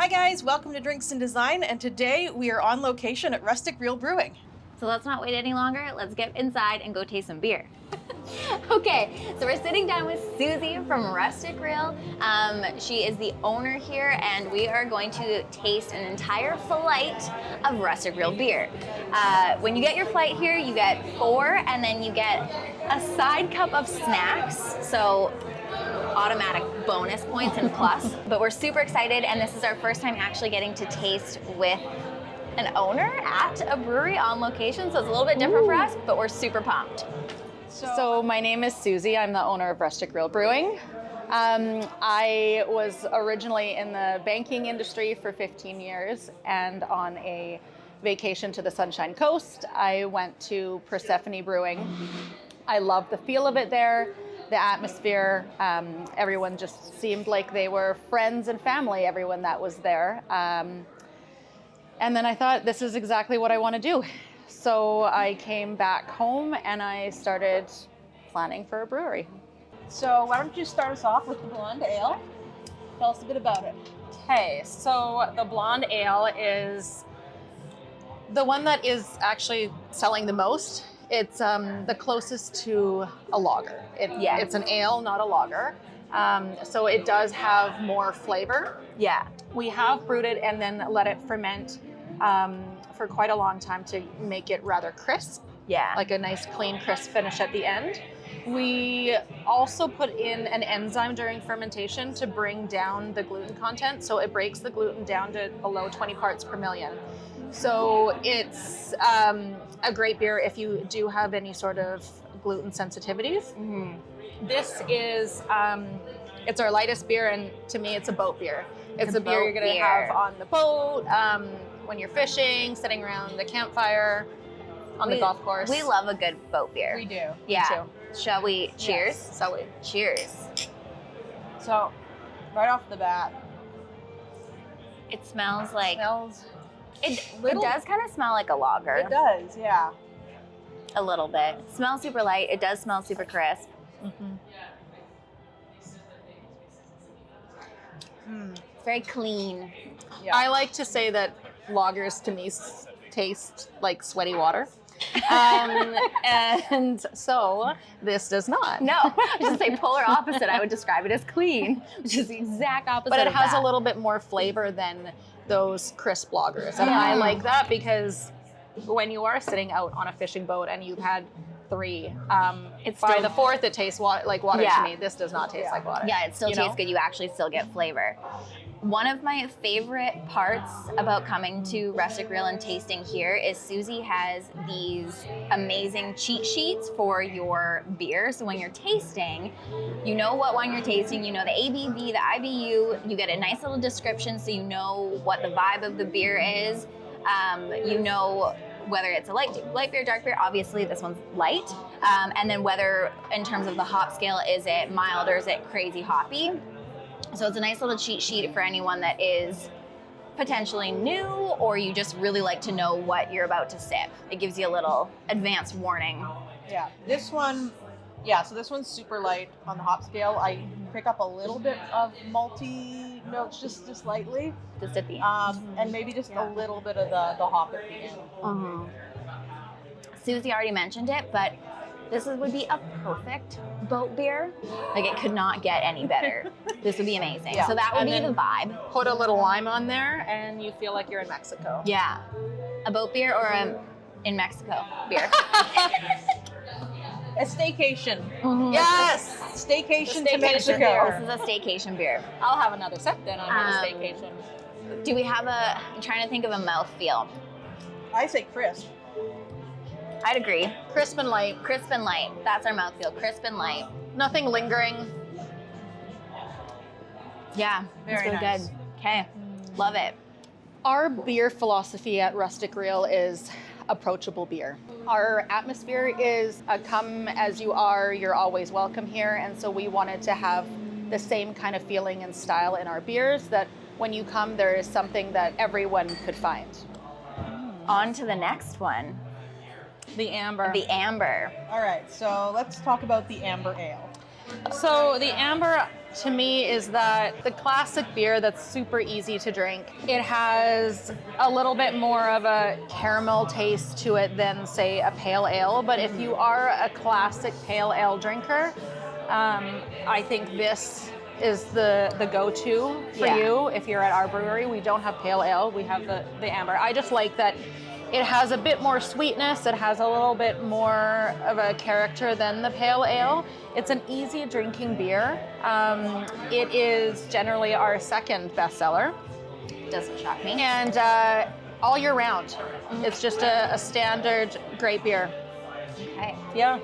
Hi guys, welcome to Drinks and Design, and today we are on location at Rustic Brewing. So let's not wait any longer. Let's get inside and go taste some beer. Okay, so we're sitting down with Susie from Rustic Grill. She is the owner here, and we are going to taste an entire flight of Rustic Grill beer. When you get your flight here, you get 4, and then you get a side cup of snacks. So automatic bonus points and plus. But we're super excited, and this is our first time actually getting to taste with an owner at a brewery on location, so it's a little bit different for us, but we're super pumped. So my name is Susie. I'm the owner of Rustic Grill Brewing. I was originally in the banking industry for 15 years, and on a vacation to the Sunshine Coast, I went to Persephone Brewing. I loved the feel of it there, the atmosphere. Everyone just seemed like they were friends and family, everyone that was there. And then I thought, this is exactly what I want to do. So I came back home and I started planning for a brewery. So why don't you start us off with the blonde ale? Tell us a bit about it. Okay, so the blonde ale is the one that is actually selling the most. It's the closest to a lager. It's an ale, not a lager. So it does have more flavor. Yeah. We have brewed it and then let it ferment for quite a long time to make it rather crisp. Yeah. Like a nice clean crisp finish at the end. We also put in an enzyme during fermentation to bring down the gluten content. So it breaks the gluten down to below 20 parts per million. So it's a great beer if you do have any sort of gluten sensitivities. Mm-hmm. This is, it's our lightest beer, and to me it's a boat beer. It's a beer you're gonna have on the boat, when you're fishing, sitting around the campfire, on the golf course. We love a good boat beer. We do. Yeah. Me too. Shall we cheers? Yes. So we Cheers. So, right off the bat, It smells like, it little- does kind of smell like a lager. it does, yeah. A little bit. Smells super light. It does smell super crisp. Mm-hmm. It's very clean. Yeah. I like to say that lagers to me taste like sweaty water. And so this does not. No, I was just say polar opposite. I would describe it as clean, which is the exact opposite. But it of has that. a little bit more flavor than those crisp lagers. And I like that because when you are sitting out on a fishing boat and you've had 3, It's by still- the 4th it tastes like water Yeah. to me. This does not taste like water. Yeah, it still You tastes know? good. You actually still get flavor. One of my favorite parts about coming to Rustic Grill and tasting here is Susie has these amazing cheat sheets for your beer. So when you're tasting, you know what wine you're tasting, you know the ABV, the IBU, you get a nice little description so you know what the vibe of the beer is. You know whether it's a light beer, dark beer, obviously this one's light. And then whether in terms of the hop scale, is it mild or is it crazy hoppy? So it's a nice little cheat sheet for anyone that is potentially new or you just really like to know what you're about to sip. It gives you a little advance warning. Yeah, this one, so this one's super light on the hop scale. I pick up a little bit of malty notes just slightly. Just at the end. And maybe just a little bit of the hop at the end. Susie already mentioned it, but this would be a perfect boat beer. Like it could not get any better. This would be amazing. Yeah. So that would And be then the vibe. Put a little lime on there and you feel like you're in Mexico. Yeah. A boat beer or a in Mexico beer. A staycation. Yes! Staycation to Staycation Mexico. here. This is a staycation beer. I'll have another sip then on my staycation. Do we have I'm trying to think of a mouthfeel. I say crisp. I'd agree. Crisp and light. Crisp and light. That's our mouthfeel. Crisp and light. Nothing lingering. Yeah, Very it's really nice. good. Okay, love it. Our beer philosophy at Rustic Grill is approachable beer. Our atmosphere is a come as you are, you're always welcome here. And so we wanted to have the same kind of feeling and style in our beers, that when you come, there is something that everyone could find. On to the next one. The amber. The amber. All right, so let's talk about the amber ale. So the amber, to me is that the classic beer that's super easy to drink, it has a little bit more of a caramel taste to it than, say, a pale ale. But if you are a classic pale ale drinker, I think this is the go-to for you. If you're at our brewery, we don't have pale ale, we have the amber. I just like that it has a bit more sweetness, it has a little bit more of a character than the pale ale. It's an easy drinking beer. It is generally our second bestseller. Doesn't shock me. And all year round. It's just a standard great beer. Okay. Yeah.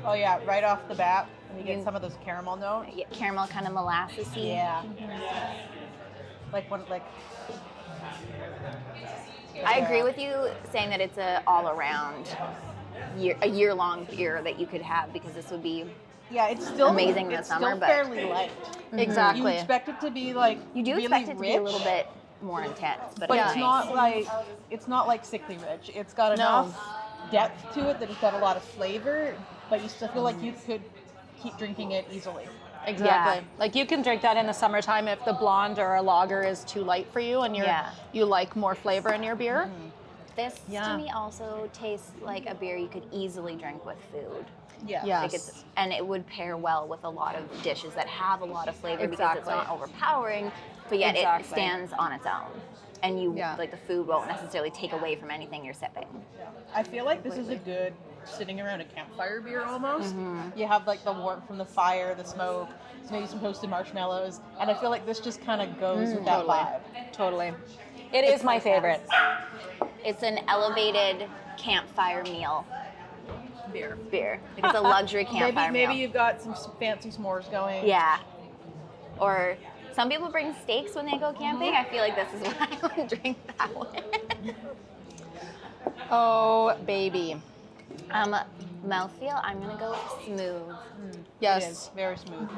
Oh yeah, right off the bat, you get some of those caramel notes. Yeah, caramel, kind of molassesy. Yeah. Like I agree with you saying that it's a all-around a year-long beer that you could have, because this would be it's still amazing in the summer, still but fairly light. Exactly. You expect it to be like you do really expect it to rich, be a little bit more intense, but it's nice. not like sickly rich. It's got enough depth to it that it's got a lot of flavor, but you still feel like you could keep drinking it easily. Exactly. Yeah. Like you can drink that in the summertime if the blonde or a lager is too light for you and you like more flavor in your beer. This to me also tastes like a beer you could easily drink with food. Yeah. Like and it would pair well with a lot of dishes that have a lot of flavor because it's not overpowering, but yet it stands on its own. And like the food won't necessarily take away from anything you're sipping. Yeah. I feel like this is a good sitting around a campfire beer almost. You have like the warmth from the fire, the smoke, maybe some toasted marshmallows, and I feel like this just kind of goes with that vibe. Totally. It is my favorite. It's an elevated campfire meal. Beer. Like it's a luxury campfire meal. Maybe you've got some fancy s'mores going. Yeah. Or some people bring steaks when they go camping. I feel like this is what I would drink that with. Oh, baby. Mouthfeel, I'm going to go smooth. Yes. It is very smooth.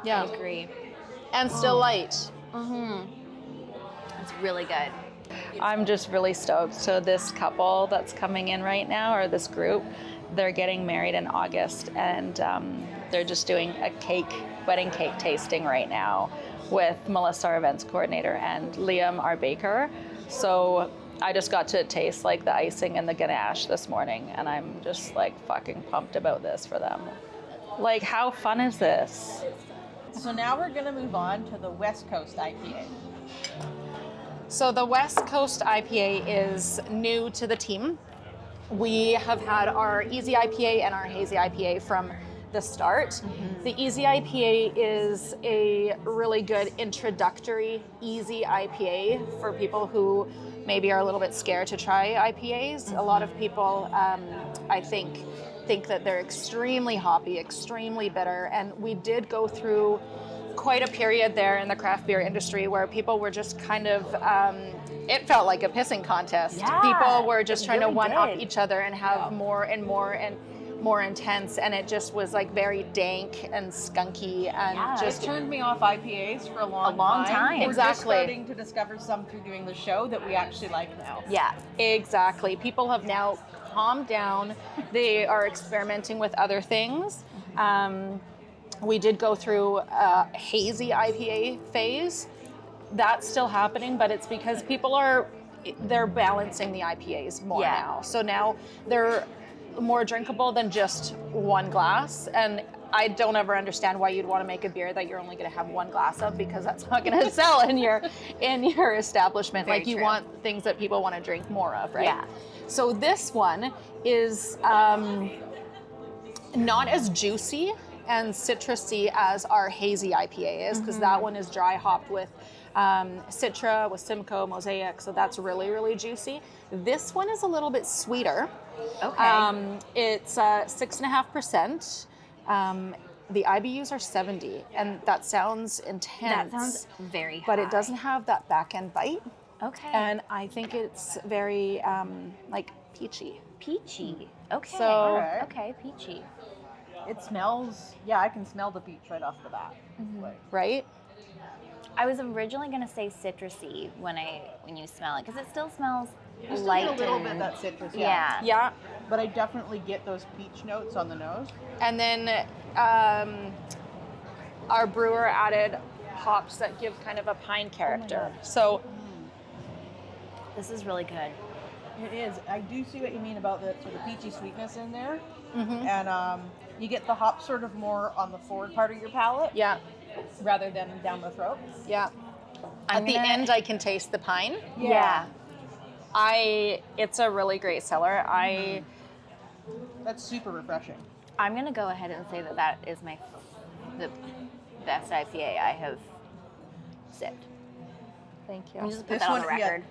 Yeah. I agree. And still light. It's really good. I'm just really stoked. So this couple that's coming in right now, or this group, they're getting married in August, and they're just doing a wedding cake tasting right now with Melissa, our events coordinator, and Liam, our baker. So I just got to taste like the icing and the ganache this morning, and I'm just like fucking pumped about this for them. Like, how fun is this? So now we're going to move on to the West Coast IPA. So the West Coast IPA is new to the team. We have had our Easy IPA and our Hazy IPA from the start. The Easy IPA is a really good introductory easy IPA for people who maybe are a little bit scared to try IPAs. A lot of people, I think that they're extremely hoppy, extremely bitter, and we did go through quite a period there in the craft beer industry where people were just kind of, it felt like a pissing contest. Yeah, people were just trying really to one-up did. each other and have more and more intense, and it just was like very dank and skunky and Just turned me off IPAs for a long time. We're just Exactly. starting to discover some through doing the show that we actually like now. Yeah. Exactly. People have now calmed down. They are experimenting with other things. We did go through a hazy IPA phase. That's still happening, but it's because people they're balancing the IPAs more now. So now they're more drinkable than just one glass. And I don't ever understand why you'd want to make a beer that you're only going to have one glass of, because that's not going to sell in your establishment. Very like you true. want things that people want to drink more of, right? Yeah. So this one is not as juicy and citrusy as our hazy IPA is, because that one is dry hopped with Citra, with Simcoe, Mosaic, so that's really, really juicy. This one is a little bit sweeter. Okay. It's 6.5%. The IBUs are 70, and that sounds intense. That sounds very high. But it doesn't have that back end bite, Okay. and I think it's very like peachy. Peachy. Okay. So- Alright. Okay, peachy. It smells, I can smell the peach right off the bat. Like, Right? I was originally going to say citrusy when you smell it, because it still smells You still light get a little and- bit of that citrus, Yeah. Yeah. But I definitely get those peach notes on the nose. And then our brewer added hops that give kind of a pine character. God. So This is really good. It is. I do see what you mean about the sort of peachy sweetness in there. mhm. And you get the hop sort of more on the forward part of your palate yeah, rather than down the throat. yeah. I'm At the gonna- end, I can taste the pine. Yeah. It's a really great cellar. That's super refreshing. I'm gonna go ahead and say that is the best IPA I have sipped. Thank Let me you. just put This that on one- the record.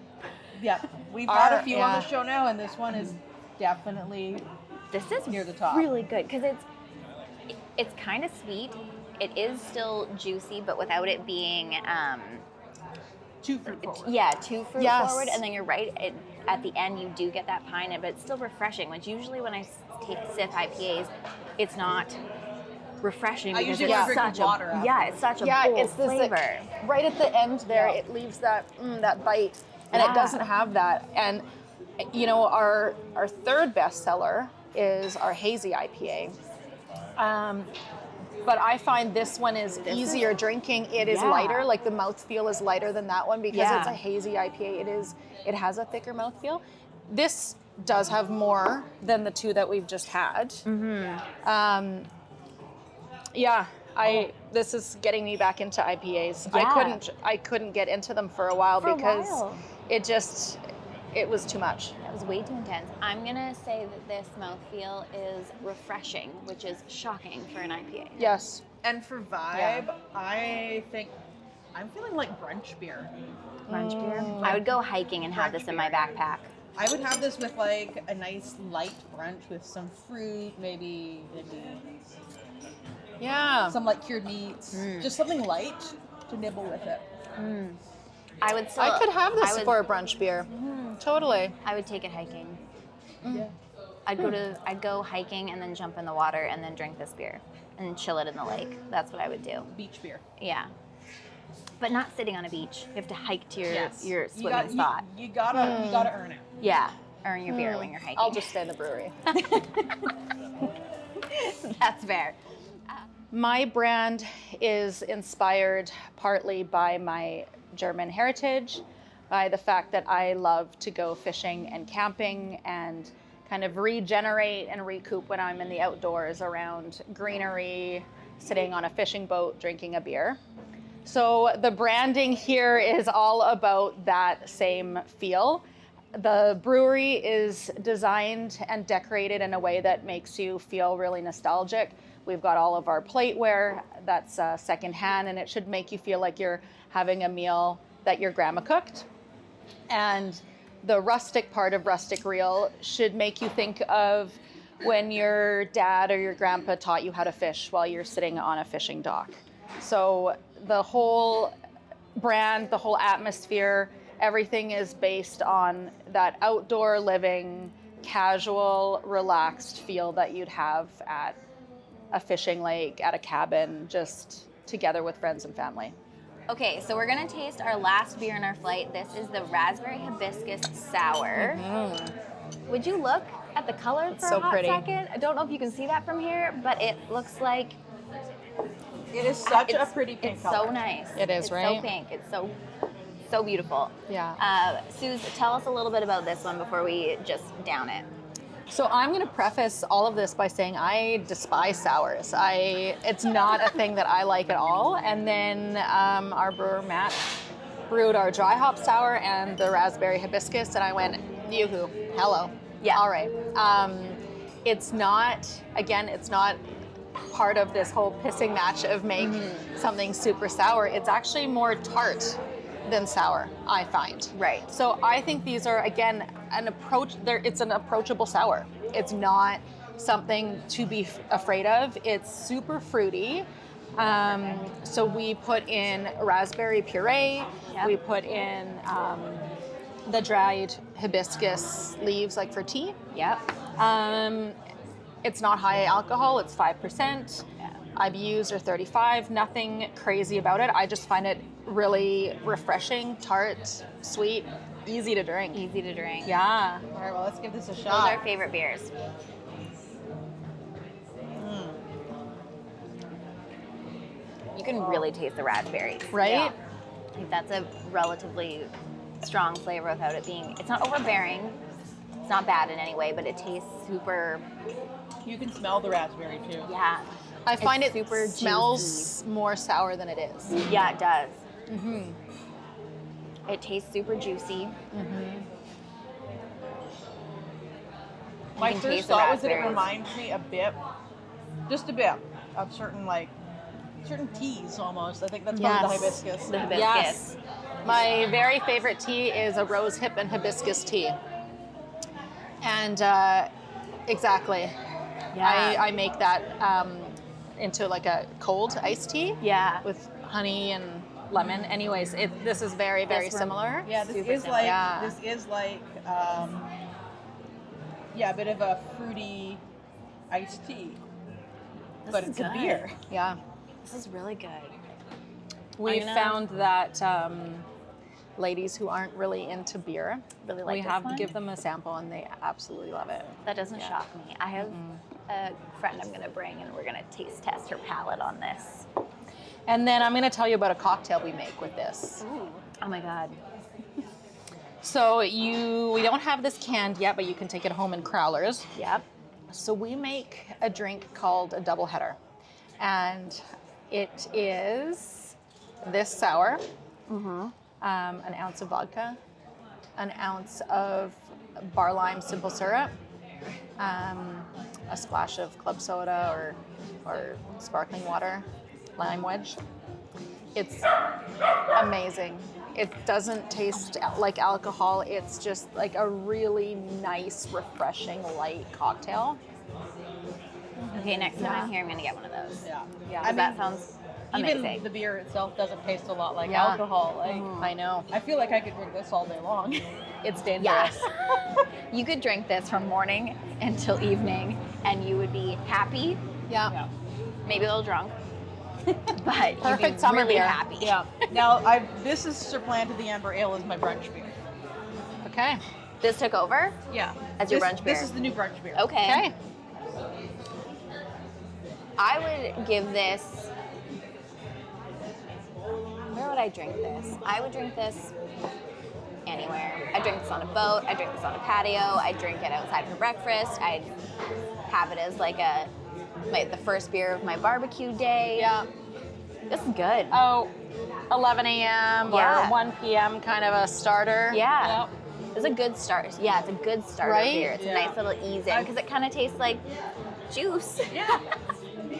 Yeah, we've had a few on yeah. the show now, and this one is definitely This is near the top. really good because it's kind of sweet. It is still juicy, but without it being too fruit forward. too fruit Yes. forward. And then you're right. At the end, you do get that pine, but it's still refreshing. Which usually when I sip IPAs, it's not refreshing I because usually it's want to drink such water a after. it's such a Yeah, bold it's this like, flavor. right at the end there. Yeah. It leaves that that bite, and Yeah. it doesn't have that. And you know, our third best seller is our hazy IPA. But I find this one is easier drinking. It is Yeah. lighter, like the mouthfeel is lighter than that one because Yeah. it's a hazy IPA. It has a thicker mouthfeel. This does have more than the two that we've just had. Mm-hmm. Yeah, this is getting me back into IPAs. Yeah. I couldn't get into them for a while For a because while. it was too much. That was way too intense. I'm gonna say that this mouthfeel is refreshing, which is shocking for an IPA. Yes. And for vibe, I think I'm feeling like brunch beer. Brunch beer. I would go hiking and have Brunch this in my beer. backpack. I would have this with like a nice light brunch with some fruit, maybe Yeah. some like cured meats, just something light to nibble with it. I would still. I could have this I would- for a brunch beer. Totally. I would take it hiking. Yeah. I'd go hiking and then jump in the water and then drink this beer and chill it in the lake. That's what I would do. Beach beer. Yeah. But not sitting on a beach. You have to hike to your You swimming spot. You gotta earn it. Yeah. Earn your beer when you're hiking. I'll just stay in the brewery. That's fair. My brand is inspired partly by my German heritage, by the fact that I love to go fishing and camping and kind of regenerate and recoup when I'm in the outdoors around greenery, sitting on a fishing boat, drinking a beer. So the branding here is all about that same feel. The brewery is designed and decorated in a way that makes you feel really nostalgic. We've got all of our plateware that's secondhand, and it should make you feel like you're having a meal that your grandma cooked. And the rustic part of Rustic Reel should make you think of when your dad or your grandpa taught you how to fish while you're sitting on a fishing dock. So the whole brand, the whole atmosphere, everything is based on that outdoor living, casual, relaxed feel that you'd have at a fishing lake, at a cabin, just together with friends and family. Okay, so we're gonna taste our last beer in our flight. This is the Raspberry Hibiscus Sour. Would you look at the color for so a hot pretty. second? I don't know if you can see that from here, but it looks like It is such a it's- pretty pink It's color. so nice. It is, it's right? so pink. It's so beautiful. Yeah. Suze, tell us a little bit about this one before we just down it. So I'm going to preface all of this by saying I despise sours. It's not a thing that I like at all. And then our brewer Matt brewed our dry hop sour and the raspberry hibiscus, and I went, yoo-hoo, hello. Yeah. All right. It's not part of this whole pissing match of make something super sour. It's actually more tart than sour, I find. Right. So I think these are, again, it's an approachable sour. It's not something to be afraid of. It's super fruity. So we put in raspberry puree. Yep. We put in the dried hibiscus leaves, like for tea. Yep. It's not high alcohol, it's 5%. Yeah. IBUs are 35, nothing crazy about it. I just find it really refreshing, tart, sweet, easy to drink. Easy to drink. Yeah. All right, well, let's give this a Those shot. are our favorite beers. You can really taste the raspberries. Right? Yeah. I think that's a relatively strong flavor without it being, it's not overbearing. It's not bad in any way, but it tastes super, You can smell the raspberry too. yeah. I find It's it super smells more sour than it is. Yeah, it does. It tastes super juicy. My can first taste the thought was that it raspberries. reminds me a bit, just a bit, of certain teas almost. I think that's probably the Yes. hibiscus. The hibiscus. Yes. My very favorite tea is a rose hip and hibiscus tea. And exactly. Yeah. I make that into like a cold iced tea Yeah. with honey and lemon. Anyways, this is very, very This one- similar. Yeah, this Super is similar. like Yeah. this is like a bit of a fruity iced tea, but is it's a good. beer. Yeah. This is really good. We I'm gonna- found that ladies who aren't really into beer, Really like we this have one? to give them a sample and they absolutely love it. That doesn't shock me. I have a friend I'm going to bring, and we're going to taste test her palate on this. And then I'm going to tell you about a cocktail we make with this. Ooh. Oh my God. So we don't have this canned yet, but you can take it home in crowlers. Yep. So we make a drink called a double header. And it is this sour, an ounce of vodka, an ounce of bar lime simple syrup, a splash of club soda or sparkling water, lime wedge. It's amazing. It doesn't taste like alcohol. It's just like a really nice, refreshing, light cocktail. Okay, next time I'm here, I'm going to get one of those. Yeah, Yeah. Because that sounds amazing. Even the beer itself doesn't taste a lot like Yeah. alcohol. Like I know. I feel like I could drink this all day long. It's dangerous. Yes. You could drink this from morning until evening, and you would be happy, Yeah. Yeah. maybe a little drunk, but you'd Perfect be summer really beer. happy. Yeah. Now this is supplanted the amber ale as my brunch beer. Okay. This took over Yeah, as your brunch beer. This is the new brunch beer. Okay. Okay. I would give this. Where would I drink this? I would drink this anywhere. I drink this on a boat. I drink this on a patio. I drink it outside for breakfast. I'd have it as like the first beer of my barbecue day. Yeah. This is good. Oh, 11 a.m. Yeah. or 1 p.m. kind of a starter. Yeah. Yep. It's a good start. Yeah, it's a good starter Right? beer. It's Yeah. a nice little ease in because it kind of tastes like juice. Yeah.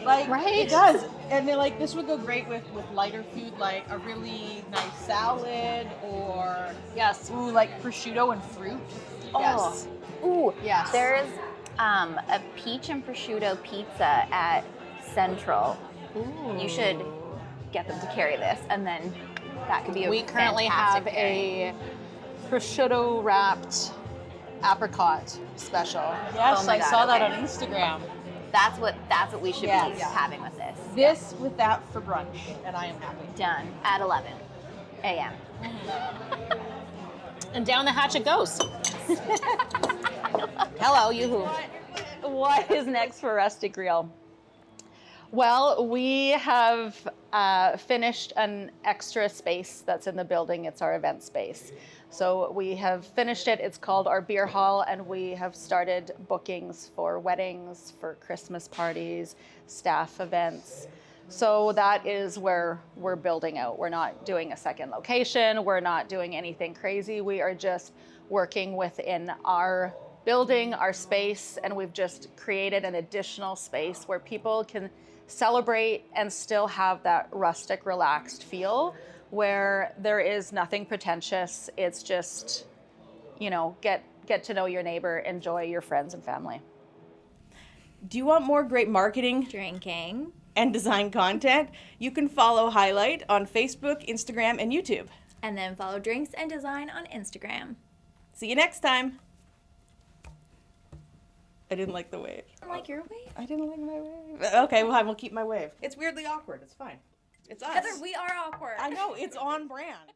Like Right? it does. And then like this would go great with lighter food, like a really nice salad or Yes. ooh, like prosciutto and fruit. Yes. Ooh, Yes. There's a peach and prosciutto pizza at Central. Ooh. You should get them to carry this, and then that could be a We currently have fantastic pairing. a prosciutto wrapped apricot special. Yes, Oh my I God, saw that okay. on Instagram. That's what we should Yes. be having with this. This with that for brunch, and I am happy. Done at 11 a.m. And down the hatch it goes. Hello, yoo-hoo. What is next for Rustic Reel? Well, we have finished an extra space that's in the building. It's our event space. So we have finished it. It's called our beer hall, and we have started bookings for weddings, for Christmas parties, staff events. So that is where we're building out. We're not doing a second location. We're not doing anything crazy. We are just working within our building, our space, and we've just created an additional space where people can celebrate and still have that rustic, relaxed feel where there is nothing pretentious. It's just, get to know your neighbor, enjoy your friends and family. Do you want more great marketing Drinking. and design content? You can follow Hiilite on Facebook, Instagram, and YouTube. And then follow Drinks and Design on Instagram. See you next time. I didn't like the wave. Like your wave? I didn't like my wave. Okay, well, I will keep my wave. It's weirdly awkward. It's fine. It's us. Heather, we are awkward. I know, it's on brand.